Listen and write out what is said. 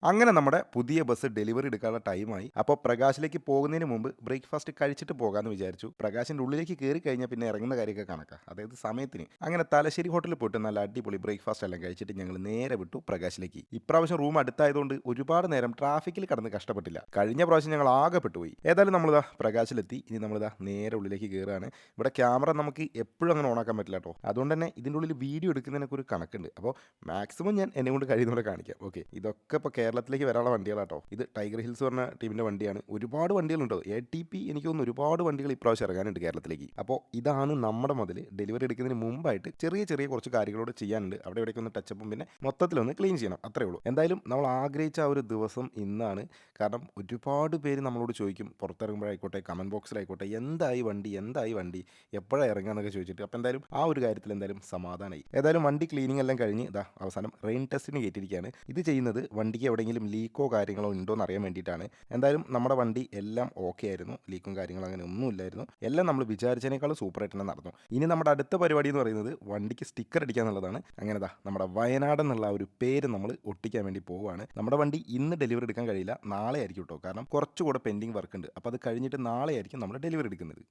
അങ്ങനെ നമ്മുടെ പുതിയ ബസ് ഡെലിവറി എടുക്കാനുള്ള ടൈമായി. അപ്പോൾ പ്രകാശിലേക്ക് പോകുന്നതിന് മുമ്പ് ബ്രേക്ക്ഫാസ്റ്റ് കഴിച്ചിട്ട് പോകാമെന്ന് വിചാരിച്ചു. പ്രകാശിൻ്റെ ഉള്ളിലേക്ക് കയറി കഴിഞ്ഞാൽ പിന്നെ ഇറങ്ങുന്ന കാര്യമൊക്കെ കണക്കാണ്. അതായത് സമയത്തിന്. അങ്ങനെ തലശ്ശേരി ഹോട്ടലിൽ പോയിട്ട് നല്ല അടിപൊളി ബ്രേക്ക്ഫാസ്റ്റ് എല്ലാം കഴിച്ചിട്ട് ഞങ്ങൾ നേരെ വിട്ടു പ്രകാശിലേക്ക്. ഇപ്രാവശ്യം റൂം അടുത്തായതുകൊണ്ട് ഒരുപാട് നേരം ട്രാഫിക്കിൽ കടന്ന് കഷ്ടപ്പെട്ടില്ല. കഴിഞ്ഞ പ്രാവശ്യം ഞങ്ങൾ ആകെ പെട്ടുപോയി. ഏതായാലും നമ്മളിതാ പ്രകാശിലെത്തി. ഇനി നമ്മളിതാ നേരെ ഉള്ളിലേക്ക് കയറുകയാണ്. ഇവിടെ ക്യാമറ നമുക്ക് എപ്പോഴും അങ്ങനെ ഓണാക്കാൻ പറ്റില്ല കേട്ടോ. അതുകൊണ്ട് തന്നെ ഇതിൻ്റെ ഉള്ളിൽ വീഡിയോ എടുക്കുന്നതിനൊക്കെ ഒരു കണക്കുണ്ട്. അപ്പോൾ മാക്സിമം ഞാൻ എന്നെ കൊണ്ട് കഴിയുന്നതുപോലെ കാണിക്കാം. ഓക്കെ, ഇതൊക്കെ ഇപ്പോൾ കേരളത്തിലേക്ക് വരാനുള്ള വണ്ടികളാട്ടോ. ഇത് ടൈഗർ ഹിൽസ് പറഞ്ഞ ടീമിൻ്റെ വണ്ടിയാണ്. ഒരുപാട് വണ്ടികളുണ്ടോ, ATP എനിക്ക് തോന്നുന്നു ഒരുപാട് വണ്ടികൾ ഇപ്രാവശ്യം ഇറങ്ങാനുണ്ട് കേരളത്തിലേക്ക്. അപ്പോൾ ഇതാണ് നമ്മുടെ മുതൽ ഡെലിവറി എടുക്കുന്നതിന് മുമ്പായിട്ട് ചെറിയ ചെറിയ കുറച്ച് കാര്യങ്ങളോട് ചെയ്യാനുണ്ട്. അവിടെ ഇവിടേക്ക് ഒന്ന് ടച്ചപ്പും പിന്നെ മൊത്തത്തിലൊന്ന് ക്ലീൻ ചെയ്യണം, അത്രേ ഉള്ളൂ. എന്തായാലും നമ്മൾ ആഗ്രഹിച്ച ആ ഒരു ദിവസം ഇന്നാണ്. കാരണം ഒരുപാട് പേര് നമ്മളോട് ചോദിക്കും, പുറത്തിറങ്ങുമ്പോഴായിക്കോട്ടെ കമൻറ്റ് ബോക്സിലായിക്കോട്ടെ, എന്തായി വണ്ടി, എന്തായി വണ്ടി, എപ്പോഴാണ് ഇറങ്ങുകയെന്നൊക്കെ ചോദിച്ചിട്ട്. അപ്പോൾ എന്തായാലും ആ ഒരു കാര്യത്തിൽ എന്തായാലും സമാധാനമായി. ഏതായാലും വണ്ടി ക്ലീനിങ് എല്ലാം കഴിഞ്ഞ് ഇതാ അവസാനം റെയിൻ ടെസ്റ്റിന് കയറ്റിയിരിക്കുകയാണ്. ഇത് ചെയ്യുന്നത് വണ്ടിക്ക് എവിടെയെങ്കിലും ലീക്കോ കാര്യങ്ങളോ ഉണ്ടോ എന്ന് അറിയാൻ വേണ്ടിയിട്ടാണ്. എന്തായാലും നമ്മുടെ വണ്ടി എല്ലാം ഓക്കെ ആയിരുന്നു. ലീക്കും കാര്യങ്ങളും അങ്ങനെ ഒന്നുമില്ലായിരുന്നു. എല്ലാം നമ്മൾ വിചാരിച്ചതിനേക്കാൾ സൂപ്പറായിട്ട് തന്നെ നടന്നു. ഇനി നമ്മുടെ അടുത്ത പരിപാടി എന്ന് പറയുന്നത് വണ്ടിക്ക് സ്റ്റിക്കർ അടിക്കുക എന്നുള്ളതാണ്. അങ്ങനെ ദാ നമ്മുടെ വയനാട് എന്നുള്ള ആ ഒരു പേര് നമ്മൾ ഒട്ടിക്കാൻ വേണ്ടി പോവുകയാണ്. നമ്മുടെ വണ്ടി ഇന്ന് ഡെലിവറി എടുക്കാൻ കഴിയില്ല, നാളെ ആയിരിക്കും കേട്ടോ. കാരണം കുറച്ചുകൂടെ പെൻഡിങ് വർക്ക് ഉണ്ട്. അപ്പോൾ അത് കഴിഞ്ഞിട്ട് നാളെ ആയിരിക്കും നമ്മൾ ഡെലിവറി എടുക്കുന്നത്.